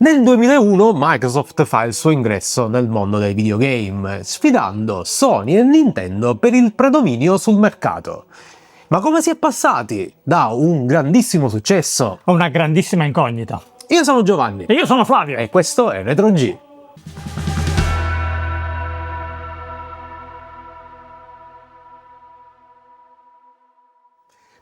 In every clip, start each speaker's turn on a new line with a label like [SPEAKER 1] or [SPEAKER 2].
[SPEAKER 1] Nel 2001 Microsoft fa il suo ingresso nel mondo dei videogame, sfidando Sony e Nintendo per il predominio sul mercato. Ma come si è passati da un grandissimo successo
[SPEAKER 2] a una grandissima incognita?
[SPEAKER 1] Io sono Giovanni.
[SPEAKER 2] E io sono Flavio.
[SPEAKER 1] E questo è Retro G.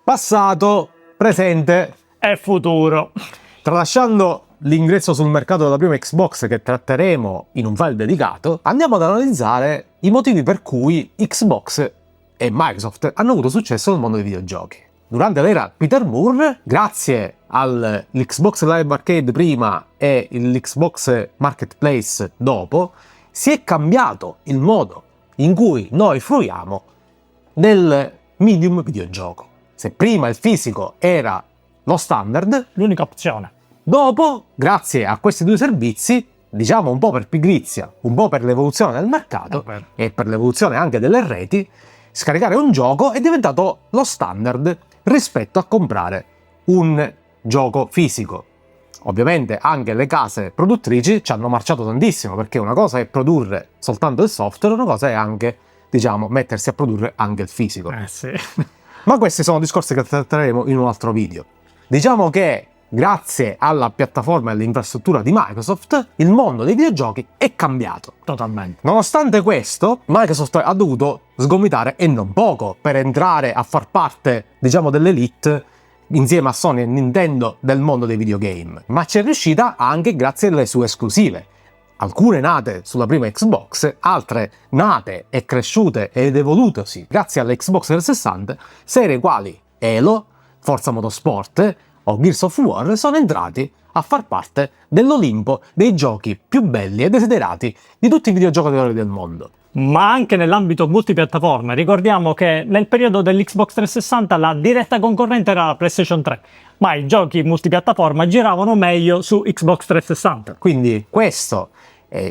[SPEAKER 1] Passato, presente
[SPEAKER 2] e futuro.
[SPEAKER 1] Tralasciando l'ingresso sul mercato della prima Xbox, che tratteremo in un file dedicato, andiamo ad analizzare i motivi per cui Xbox e Microsoft hanno avuto successo nel mondo dei videogiochi. Durante l'era Peter Moore, grazie all'Xbox Live Arcade prima e l'Xbox Marketplace dopo, si è cambiato il modo in cui noi fruiamo del medium videogioco. Se prima il fisico era lo standard,
[SPEAKER 2] l'unica opzione,
[SPEAKER 1] dopo, grazie a questi due servizi, diciamo un po' per pigrizia, un po' per l'evoluzione del mercato e per l'evoluzione anche delle reti, scaricare un gioco è diventato lo standard rispetto a comprare un gioco fisico. Ovviamente anche le case produttrici ci hanno marciato tantissimo, perché una cosa è produrre soltanto il software, una cosa è anche, diciamo, mettersi a produrre anche il fisico.
[SPEAKER 2] Sì.
[SPEAKER 1] Ma questi sono discorsi che tratteremo in un altro video. Diciamo che grazie alla piattaforma e all'infrastruttura di Microsoft, il mondo dei videogiochi è cambiato.
[SPEAKER 2] Totalmente.
[SPEAKER 1] Nonostante questo, Microsoft ha dovuto sgomitare, e non poco, per entrare a far parte, diciamo, dell'elite insieme a Sony e Nintendo del mondo dei videogame. Ma ci è riuscita anche grazie alle sue esclusive. Alcune nate sulla prima Xbox, altre nate e cresciute ed evolutesi grazie alle Xbox 360, serie quali Halo, Forza Motorsport o Gears of War sono entrati a far parte dell'Olimpo dei giochi più belli e desiderati di tutti i videogiocatori del mondo.
[SPEAKER 2] Ma anche nell'ambito multipiattaforma, ricordiamo che nel periodo dell'Xbox 360 la diretta concorrente era la PlayStation 3, ma i giochi multipiattaforma giravano meglio su Xbox 360.
[SPEAKER 1] Quindi questo,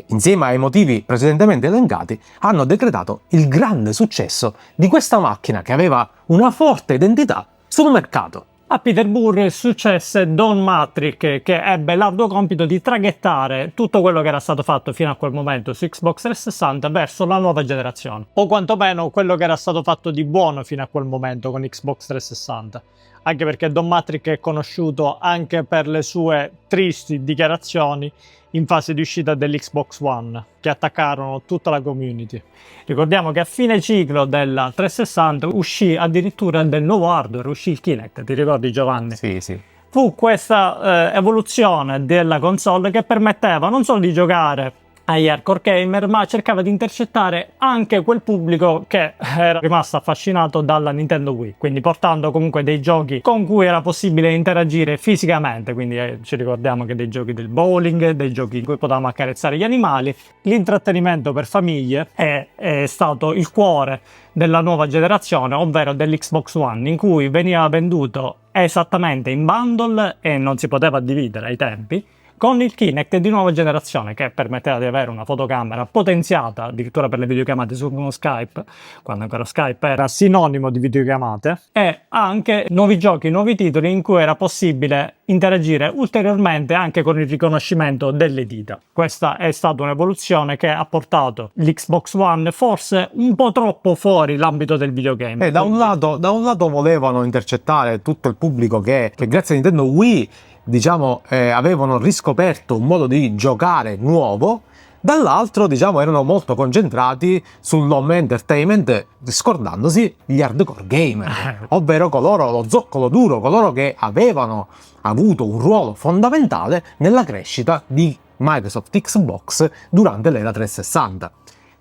[SPEAKER 1] insieme ai motivi precedentemente elencati, hanno decretato il grande successo di questa macchina che aveva una forte identità sul mercato.
[SPEAKER 2] A Peter Moore successe Don Matrix, che ebbe l'arduo compito di traghettare tutto quello che era stato fatto fino a quel momento su Xbox 360 verso la nuova generazione, o quantomeno quello che era stato fatto di buono fino a quel momento con Xbox 360, anche perché Don Matrix è conosciuto anche per le sue tristi dichiarazioni in fase di uscita dell'Xbox One, che attaccarono tutta la community. Ricordiamo che a fine ciclo della 360 uscì addirittura del nuovo hardware, uscì il Kinect, ti ricordi Giovanni?
[SPEAKER 1] Sì.
[SPEAKER 2] Fu questa evoluzione della console che permetteva non solo di giocare agli hardcore gamer, ma cercava di intercettare anche quel pubblico che era rimasto affascinato dalla Nintendo Wii, quindi portando comunque dei giochi con cui era possibile interagire fisicamente, quindi ci ricordiamo che dei giochi del bowling, dei giochi in cui potevamo accarezzare gli animali. L'intrattenimento per famiglie è stato il cuore della nuova generazione, ovvero dell'Xbox One, in cui veniva venduto esattamente in bundle e non si poteva dividere ai tempi, con il Kinect di nuova generazione, che permetteva di avere una fotocamera potenziata addirittura per le videochiamate su Skype, quando ancora Skype era sinonimo di videochiamate, e anche nuovi giochi, nuovi titoli in cui era possibile interagire ulteriormente anche con il riconoscimento delle dita. Questa è stata un'evoluzione che ha portato l'Xbox One forse un po' troppo fuori l'ambito del videogame.
[SPEAKER 1] Da un lato volevano intercettare tutto il pubblico che grazie a Nintendo Wii, diciamo, avevano riscoperto un modo di giocare nuovo, dall'altro, diciamo, erano molto concentrati sull'home entertainment, scordandosi gli hardcore gamer, ovvero coloro, lo zoccolo duro, coloro che avevano avuto un ruolo fondamentale nella crescita di Microsoft Xbox durante l'era 360.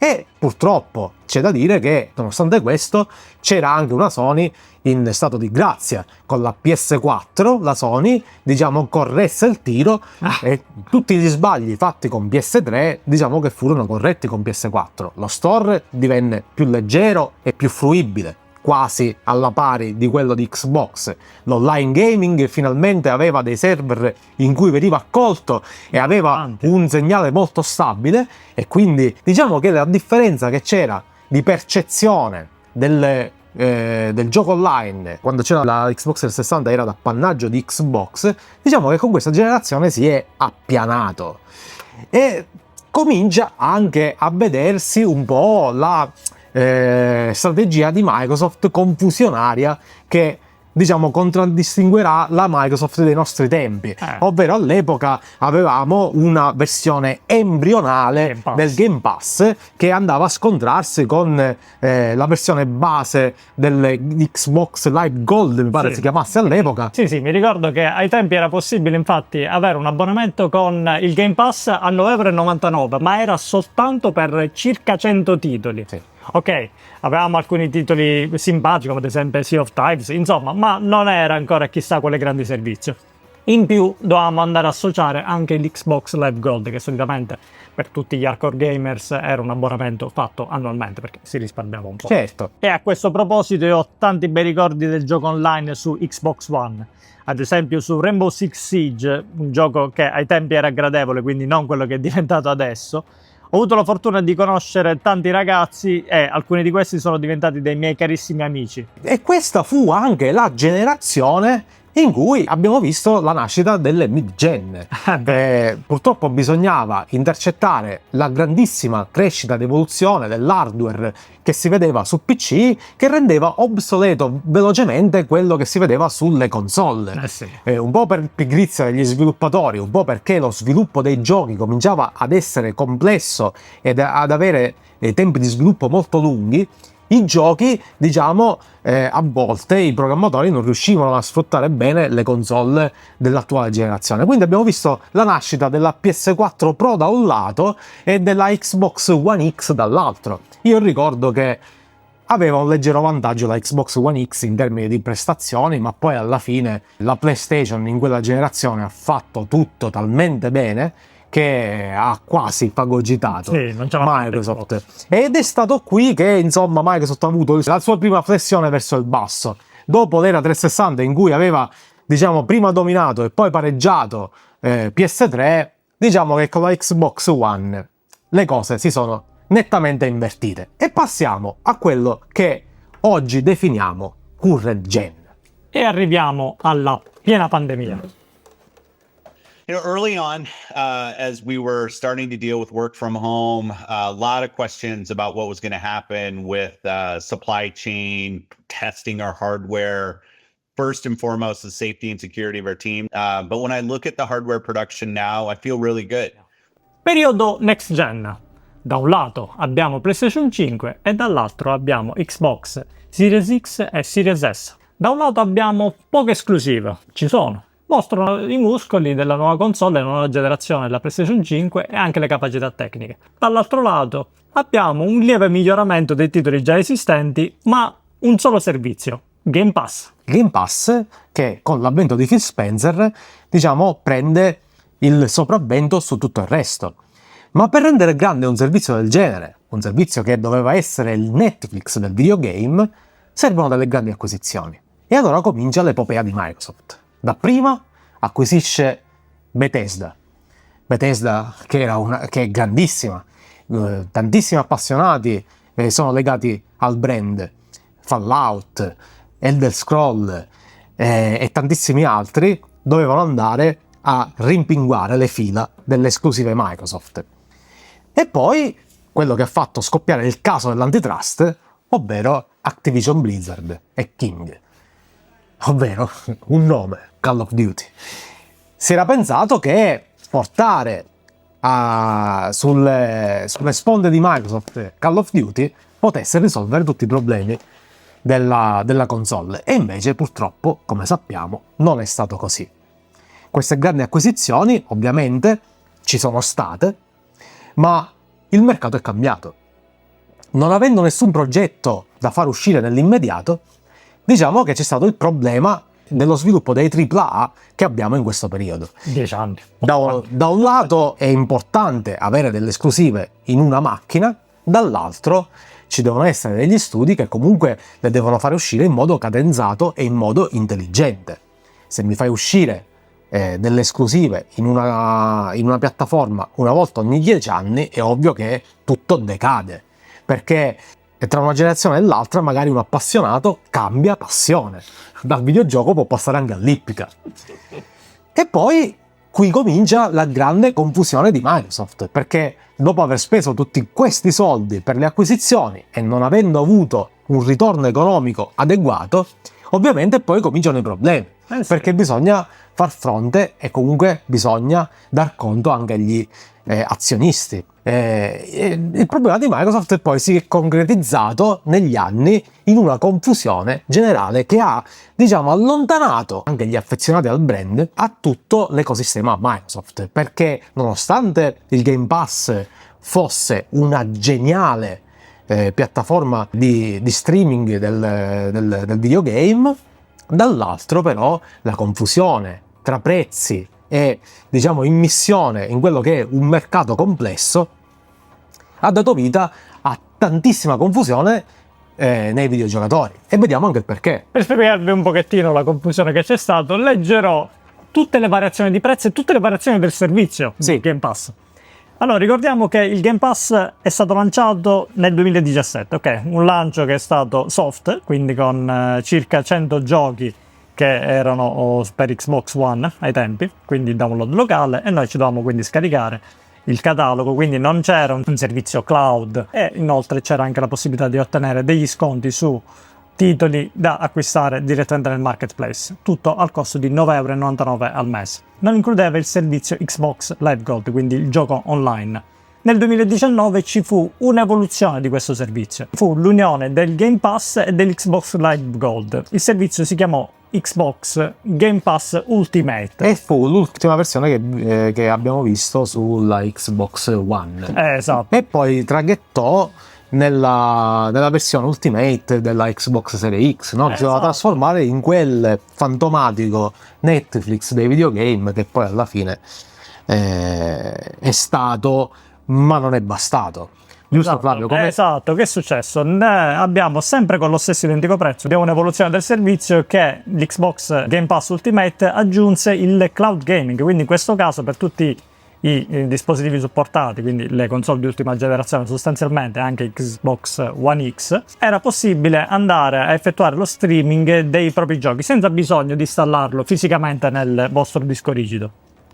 [SPEAKER 1] E purtroppo c'è da dire che, nonostante questo, c'era anche una Sony in stato di grazia. Con la PS4 la Sony, diciamo, corresse il tiro e tutti gli sbagli fatti con PS3, diciamo, che furono corretti con PS4. Lo store divenne più leggero e più fruibile, quasi alla pari di quello di Xbox. L'online gaming finalmente aveva dei server in cui veniva accolto e aveva un segnale molto stabile, e quindi diciamo che la differenza che c'era di percezione del gioco online, quando c'era la Xbox 360 era d'appannaggio di Xbox, diciamo che con questa generazione si è appianato e comincia anche a vedersi un po' la strategia di Microsoft confusionaria che diciamo contraddistinguerà la Microsoft dei nostri tempi, ovvero all'epoca avevamo una versione embrionale del Game Pass che andava a scontrarsi con la versione base dell'Xbox Live Gold, mi pare si chiamasse all'epoca.
[SPEAKER 2] Sì, mi ricordo che ai tempi era possibile infatti avere un abbonamento con il Game Pass a 9,99 €, ma era soltanto per circa 100 titoli.
[SPEAKER 1] Sì.
[SPEAKER 2] Ok, avevamo alcuni titoli simpatici come ad esempio Sea of Thieves, insomma, ma non era ancora chissà quale grande servizio. In più dovevamo andare a associare anche l'Xbox Live Gold, che solitamente per tutti gli hardcore gamers era un abbonamento fatto annualmente perché si risparmiava un po'.
[SPEAKER 1] Certo.
[SPEAKER 2] E a questo proposito io ho tanti bei ricordi del gioco online su Xbox One. Ad esempio su Rainbow Six Siege, un gioco che ai tempi era gradevole, quindi non quello che è diventato adesso. Ho avuto la fortuna di conoscere tanti ragazzi e alcuni di questi sono diventati dei miei carissimi amici.
[SPEAKER 1] E questa fu anche la generazione in cui abbiamo visto la nascita delle mid-gen. Purtroppo bisognava intercettare la grandissima crescita ed evoluzione dell'hardware che si vedeva su PC, che rendeva obsoleto velocemente quello che si vedeva sulle console.
[SPEAKER 2] Sì.
[SPEAKER 1] Un po' per pigrizia degli sviluppatori, un po' perché lo sviluppo dei giochi cominciava ad essere complesso ed ad avere tempi di sviluppo molto lunghi. I giochi, diciamo, a volte i programmatori non riuscivano a sfruttare bene le console dell'attuale generazione. Quindi abbiamo visto la nascita della PS4 Pro da un lato e della Xbox One X dall'altro. Io ricordo che aveva un leggero vantaggio la Xbox One X in termini di prestazioni, ma poi alla fine la PlayStation in quella generazione ha fatto tutto talmente bene che ha quasi fagocitato Microsoft. Ed è stato qui che insomma Microsoft ha avuto la sua prima flessione verso il basso. Dopo l'era 360 in cui aveva diciamo prima dominato e poi pareggiato PS3, diciamo che con la Xbox One le cose si sono nettamente invertite. E passiamo a quello che oggi definiamo current gen.
[SPEAKER 2] E arriviamo alla piena pandemia.
[SPEAKER 3] Early on, as we were starting to deal with work from home, a lot of questions about what was going to happen with supply chain, testing our hardware, first and foremost, the safety and security of our team. But when I look at the hardware production now, I feel really good.
[SPEAKER 2] Periodo next gen. Da un lato abbiamo PlayStation 5 e dall'altro abbiamo Xbox Series X e Series S. Da un lato abbiamo poche esclusive, ci sono. Mostrano i muscoli della nuova console, della nuova generazione della PlayStation 5 e anche le capacità tecniche. Dall'altro lato abbiamo un lieve miglioramento dei titoli già esistenti, ma un solo servizio, Game Pass.
[SPEAKER 1] Game Pass che con l'avvento di Phil Spencer, diciamo, prende il sopravvento su tutto il resto. Ma per rendere grande un servizio del genere, un servizio che doveva essere il Netflix del videogame, servono delle grandi acquisizioni. E allora comincia l'epopea di Microsoft. Dapprima acquisisce Bethesda che è grandissima, tantissimi appassionati sono legati al brand, Fallout, Elder Scroll e tantissimi altri dovevano andare a rimpinguare le fila delle esclusive Microsoft. E poi quello che ha fatto scoppiare il caso dell'antitrust, ovvero Activision Blizzard e King, ovvero un nome, Call of Duty. Si era pensato che portare sulle sponde di Microsoft Call of Duty potesse risolvere tutti i problemi della console, e invece purtroppo, come sappiamo, non è stato così. Queste grandi acquisizioni ovviamente ci sono state, ma il mercato è cambiato. Non avendo nessun progetto da far uscire nell'immediato, diciamo che c'è stato il problema dello sviluppo dei AAA che abbiamo in questo periodo.
[SPEAKER 2] 10 anni.
[SPEAKER 1] Da un lato è importante avere delle esclusive in una macchina, dall'altro ci devono essere degli studi che comunque le devono fare uscire in modo cadenzato e in modo intelligente. Se mi fai uscire delle esclusive in una piattaforma una volta ogni 10 anni, è ovvio che tutto decade, perché E tra una generazione e l'altra magari un appassionato cambia passione. Dal videogioco può passare anche all'ippica. E poi qui comincia la grande confusione di Microsoft, perché dopo aver speso tutti questi soldi per le acquisizioni e non avendo avuto un ritorno economico adeguato, ovviamente poi cominciano i problemi, perché bisogna far fronte e comunque bisogna dar conto anche agli azionisti. Il problema di Microsoft poi si è concretizzato negli anni in una confusione generale che ha, diciamo, allontanato anche gli affezionati al brand a tutto l'ecosistema Microsoft, perché nonostante il Game Pass fosse una geniale piattaforma di streaming del videogame, dall'altro però la confusione tra prezzi e, diciamo, immissione in quello che è un mercato complesso ha dato vita a tantissima confusione nei videogiocatori, e vediamo anche il perché.
[SPEAKER 2] Per spiegarvi un pochettino la confusione che c'è stato, leggerò tutte le variazioni di prezzo e tutte le variazioni del servizio di Game Pass. Allora, ricordiamo che il Game Pass è stato lanciato nel 2017, ok? Un lancio che è stato soft, quindi con circa 100 giochi che erano per Xbox One ai tempi, quindi download locale, e noi ci dovevamo quindi scaricare il catalogo, quindi non c'era un servizio cloud, e inoltre c'era anche la possibilità di ottenere degli sconti su titoli da acquistare direttamente nel marketplace, tutto al costo di 9,99 € al mese. Non includeva il servizio Xbox Live Gold, quindi il gioco online. Nel 2019 ci fu un'evoluzione di questo servizio. Fu l'unione del Game Pass e dell'Xbox Live Gold. Il servizio si chiamò Xbox Game Pass Ultimate.
[SPEAKER 1] E fu l'ultima versione che abbiamo visto sulla Xbox One.
[SPEAKER 2] Esatto.
[SPEAKER 1] E poi traghettò nella versione Ultimate della Xbox Series X, no? Che si doveva trasformare in quel fantomatico Netflix dei videogame che poi alla fine è stato, ma non è bastato. Giusto,
[SPEAKER 2] esatto,
[SPEAKER 1] Flavio?
[SPEAKER 2] Esatto, che è successo? Abbiamo sempre con lo stesso identico prezzo, abbiamo un'evoluzione del servizio che l'Xbox Game Pass Ultimate aggiunse il cloud gaming, quindi in questo caso per tutti i dispositivi supportati, quindi le console di ultima generazione, sostanzialmente anche Xbox One X, era possibile andare a effettuare lo streaming dei propri giochi senza bisogno di installarlo fisicamente nel vostro disco rigido.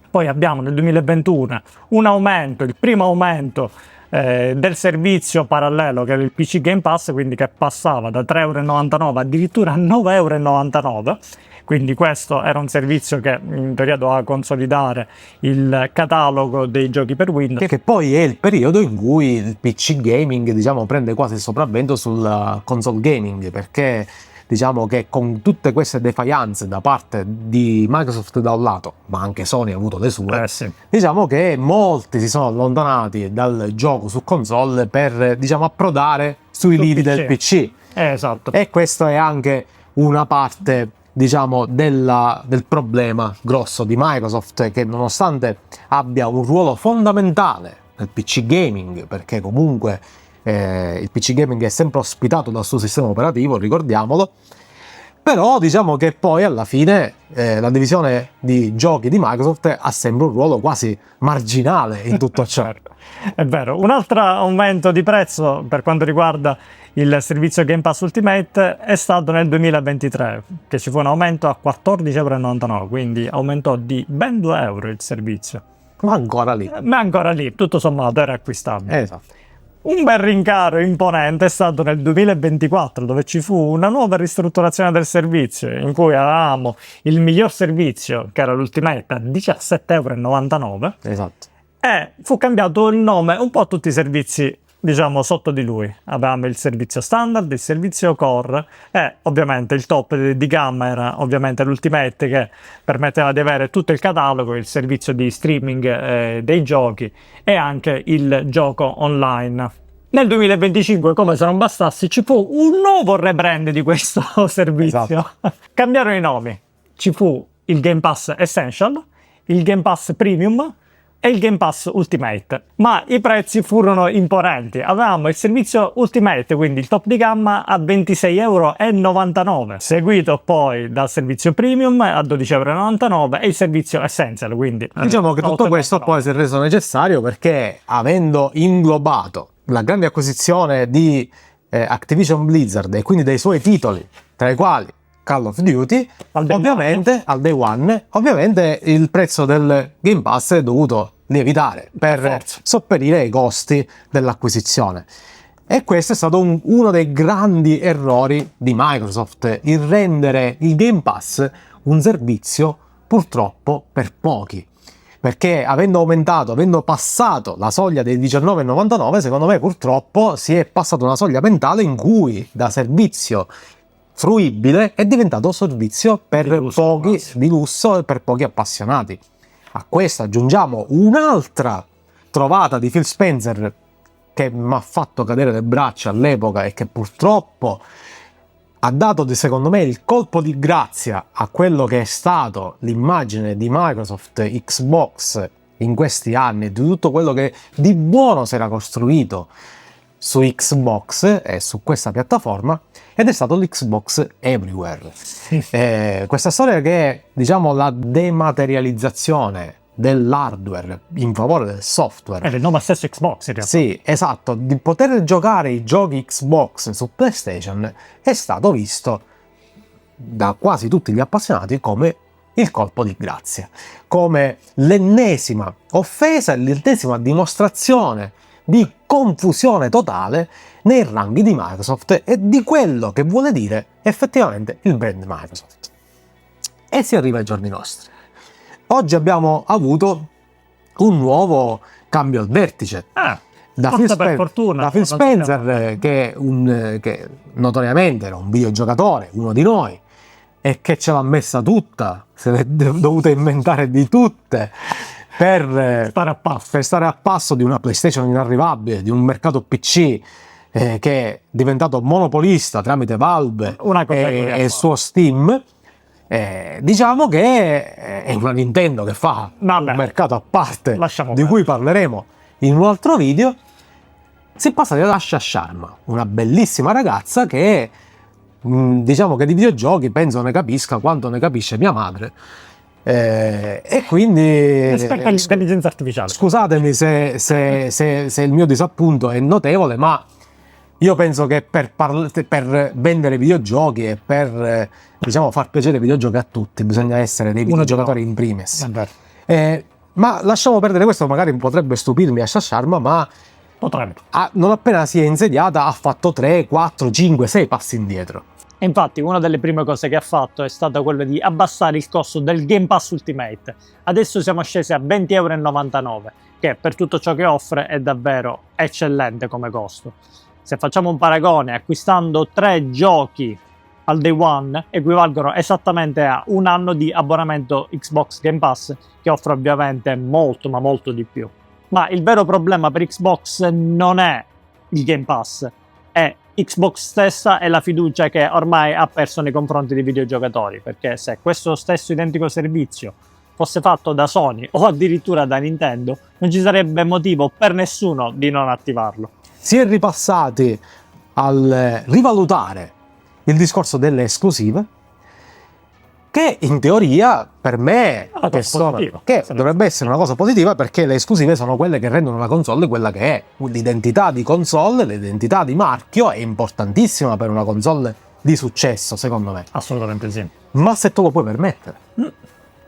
[SPEAKER 2] Poi abbiamo nel 2021 un aumento, il primo aumento del servizio parallelo, che era il PC Game Pass, quindi che passava da 3,99 € addirittura a 9,99 €. Quindi questo era un servizio che in teoria doveva consolidare il catalogo dei giochi per Windows.
[SPEAKER 1] Che poi è il periodo in cui il PC gaming, diciamo, prende quasi il sopravvento sul console gaming, perché diciamo che con tutte queste defianze da parte di Microsoft da un lato, ma anche Sony ha avuto le sue, diciamo che molti si sono allontanati dal gioco su console per, diciamo, approdare sui lidi del PC.
[SPEAKER 2] Esatto.
[SPEAKER 1] E questo è anche una parte, diciamo, del problema grosso di Microsoft, che nonostante abbia un ruolo fondamentale nel PC gaming, perché comunque il PC gaming è sempre ospitato dal suo sistema operativo, ricordiamolo, però diciamo che poi alla fine la divisione di giochi di Microsoft ha sempre un ruolo quasi marginale in tutto ciò.
[SPEAKER 2] È vero. Un altro aumento di prezzo per quanto riguarda il servizio Game Pass Ultimate è stato nel 2023, che ci fu un aumento a 14,99 €, quindi aumentò di ben 2 € il servizio.
[SPEAKER 1] Ma ancora lì.
[SPEAKER 2] Ma ancora lì, tutto sommato era acquistabile.
[SPEAKER 1] Esatto.
[SPEAKER 2] Un bel rincaro imponente è stato nel 2024, dove ci fu una nuova ristrutturazione del servizio, in cui avevamo il miglior servizio, che era l'Ultimate, a 17,99 €.
[SPEAKER 1] Esatto.
[SPEAKER 2] E fu cambiato il nome un po' a tutti i servizi, diciamo, sotto di lui. Avevamo il servizio standard, il servizio core, e ovviamente il top di gamma era ovviamente l'Ultimate, che permetteva di avere tutto il catalogo, il servizio di streaming dei giochi e anche il gioco online. Nel 2025, come se non bastasse, ci fu un nuovo rebrand di questo servizio.
[SPEAKER 1] Esatto.
[SPEAKER 2] Cambiarono i nomi. Ci fu il Game Pass Essential, il Game Pass Premium e il Game Pass Ultimate, ma i prezzi furono imponenti. Avevamo il servizio Ultimate, quindi il top di gamma, a 26,99 €, seguito poi dal servizio Premium a 12,99 € e il servizio Essential, quindi
[SPEAKER 1] diciamo che tutto questo poi si è reso necessario perché, avendo inglobato la grande acquisizione di Activision Blizzard e quindi dei suoi titoli, tra i quali Call of Duty, ovviamente al day one, ovviamente il prezzo del Game Pass è dovuto lievitare per sopperire ai costi dell'acquisizione. E questo è stato uno dei grandi errori di Microsoft, il rendere il Game Pass un servizio purtroppo per pochi. Perché avendo passato la soglia dei 19,99, secondo me purtroppo si è passata una soglia mentale in cui da servizio fruibile è diventato servizio per pochi di lusso e per pochi appassionati. A questo aggiungiamo un'altra trovata di Phil Spencer che mi ha fatto cadere le braccia all'epoca e che purtroppo ha dato, secondo me, il colpo di grazia a quello che è stato l'immagine di Microsoft Xbox in questi anni, di tutto quello che di buono si era costruito su Xbox e su questa piattaforma, ed è stato l'Xbox Everywhere. Questa storia che è, diciamo, la dematerializzazione dell'hardware in favore del software.
[SPEAKER 2] È il nome stesso Xbox in realtà.
[SPEAKER 1] Sì, esatto, di poter giocare i giochi Xbox su PlayStation è stato visto da quasi tutti gli appassionati come il colpo di grazia, come l'ennesima offesa, l'ennesima dimostrazione di confusione totale nei ranghi di Microsoft e di quello che vuole dire effettivamente il brand Microsoft. E si arriva ai giorni nostri. Oggi abbiamo avuto un nuovo cambio al vertice. Da Phil Spencer, che notoriamente era un videogiocatore, uno di noi, e che ce l'ha messa tutta, se l'è dovuta inventare di tutte per stare a passo di una PlayStation inarrivabile, di un mercato PC che è diventato monopolista tramite Valve e il suo Steam. Diciamo che è una Nintendo che fa un mercato a parte, di cui parleremo in un altro video. Si è passati ad Asha Sharma, una bellissima ragazza che diciamo che di videogiochi penso ne capisca quanto ne capisce mia madre, e quindi
[SPEAKER 2] rispetto all'intelligenza artificiale,
[SPEAKER 1] scusatemi se il mio disappunto è notevole, ma io penso che per vendere videogiochi e per diciamo far piacere i videogiochi a tutti bisogna essere dei videogiocatori in primis. Ma lasciamo perdere questo, magari potrebbe stupirmi Asha Sharma, ma non appena si è insediata ha fatto 3, 4, 5, 6 passi indietro.
[SPEAKER 2] Infatti una delle prime cose che ha fatto è stata quella di abbassare il costo del Game Pass Ultimate. Adesso siamo scesi a 20,99 €, che per tutto ciò che offre è davvero eccellente come costo. Se facciamo un paragone, acquistando 3 giochi al day one equivalgono esattamente a un anno di abbonamento Xbox Game Pass, che offre ovviamente molto ma molto di più. Ma il vero problema per Xbox non è il Game Pass, è Xbox stessa e la fiducia che ormai ha perso nei confronti dei videogiocatori, perché se questo stesso identico servizio fosse fatto da Sony o addirittura da Nintendo, non ci sarebbe motivo per nessuno di non attivarlo.
[SPEAKER 1] Si è ripassati al rivalutare il discorso delle esclusive, che in teoria per me dovrebbe essere una cosa positiva, perché le esclusive sono quelle che rendono la console quella che è. L'identità di console, l'identità di marchio è importantissima per una console di successo, secondo me.
[SPEAKER 2] Assolutamente sì.
[SPEAKER 1] Ma se te lo puoi permettere.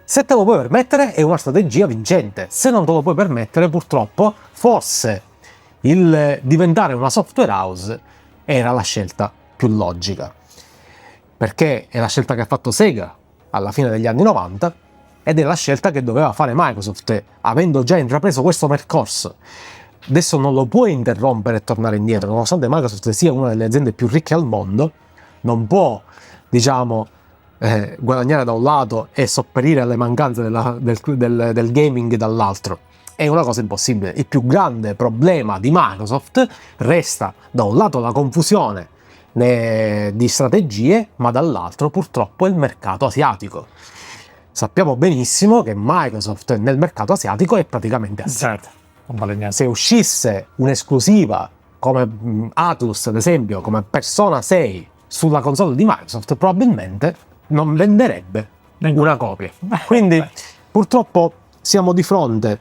[SPEAKER 1] Se te lo puoi permettere è una strategia vincente. Se non te lo puoi permettere, purtroppo, forse il diventare una software house era la scelta più logica, perché è la scelta che ha fatto Sega alla fine degli anni 90 ed è la scelta che doveva fare Microsoft, avendo già intrapreso questo percorso. Adesso non lo puoi interrompere e tornare indietro, nonostante Microsoft sia una delle aziende più ricche al mondo, non può, diciamo, guadagnare da un lato e sopperire alle mancanze del gaming dall'altro. È una cosa impossibile. Il più grande problema di Microsoft resta da un lato la confusione di strategie, ma dall'altro purtroppo il mercato asiatico. Sappiamo benissimo che Microsoft nel mercato asiatico è praticamente assente.
[SPEAKER 2] Non vale niente.
[SPEAKER 1] Se uscisse un'esclusiva come Atlus, ad esempio, come Persona 6 sulla console di Microsoft, probabilmente non venderebbe una copia. Quindi purtroppo siamo di fronte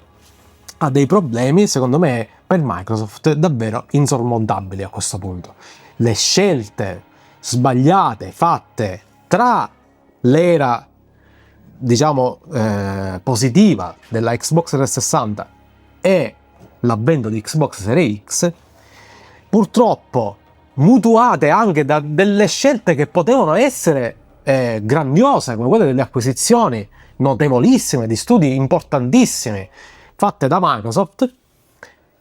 [SPEAKER 1] a dei problemi, secondo me, per Microsoft davvero insormontabili a questo punto. le scelte sbagliate fatte tra l'era, diciamo, positiva della Xbox 360 e l'avvento di Xbox Series X, purtroppo mutuate anche da delle scelte che potevano essere grandiose, come quelle delle acquisizioni notevolissime di studi importantissimi fatte da Microsoft,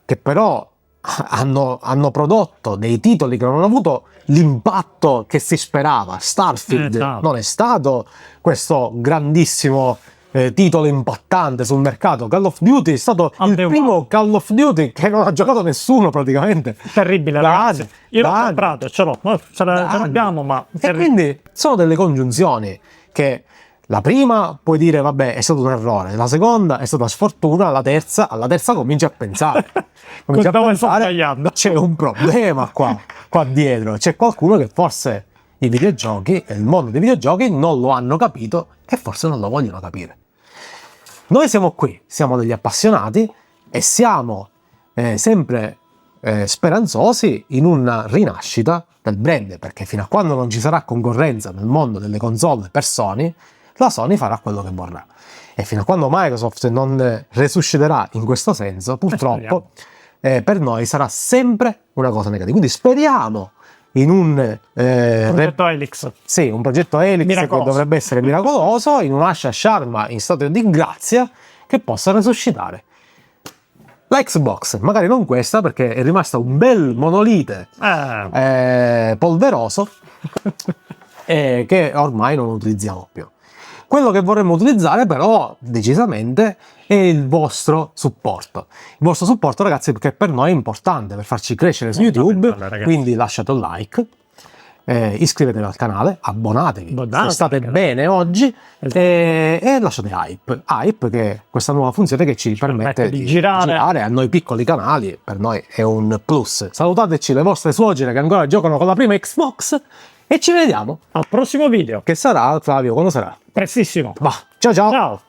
[SPEAKER 1] che però hanno prodotto dei titoli che non hanno avuto l'impatto che si sperava. Starfield non è stato questo grandissimo titolo impattante sul mercato. Call of Duty è stato il primo Call of Duty che non ha giocato nessuno praticamente.
[SPEAKER 2] Terribile, ragazzi. Io l'ho comprato, ce l'ho, ce l'abbiamo, ma...
[SPEAKER 1] E quindi sono delle congiunzioni che la prima puoi dire vabbè è stato un errore, la seconda è stata sfortuna, alla terza cominci a pensare. C'è un problema qua dietro, c'è qualcuno che forse i videogiochi e il mondo dei videogiochi non lo hanno capito e forse non lo vogliono capire. Noi siamo qui, siamo degli appassionati e siamo sempre speranzosi in una rinascita del brand, perché fino a quando non ci sarà concorrenza nel mondo delle console per Sony, la Sony farà quello che vorrà. E fino a quando Microsoft non resusciterà in questo senso, purtroppo, per noi sarà sempre una cosa negativa. Quindi speriamo in un
[SPEAKER 2] progetto Helix.
[SPEAKER 1] Sì, un progetto Helix miracoloso, che dovrebbe essere miracoloso, in un Asha Sharma in stato di grazia, che possa resuscitare la Xbox. Magari non questa, perché è rimasta un bel monolite polveroso che ormai non utilizziamo più. Quello che vorremmo utilizzare però decisamente è il vostro supporto. Il vostro supporto, ragazzi, perché per noi è importante per farci crescere su YouTube, quindi lasciate un like, iscrivetevi al canale, abbonatevi se state bene oggi e lasciate hype, che è questa nuova funzione che ci permette di girare a noi piccoli canali. Per noi è un plus. Salutateci le vostre suocere che ancora giocano con la prima Xbox e ci vediamo
[SPEAKER 2] al prossimo video,
[SPEAKER 1] che sarà, Flavio, quando sarà?
[SPEAKER 2] prestissimo.
[SPEAKER 1] Ciao ciao.
[SPEAKER 2] Ciao.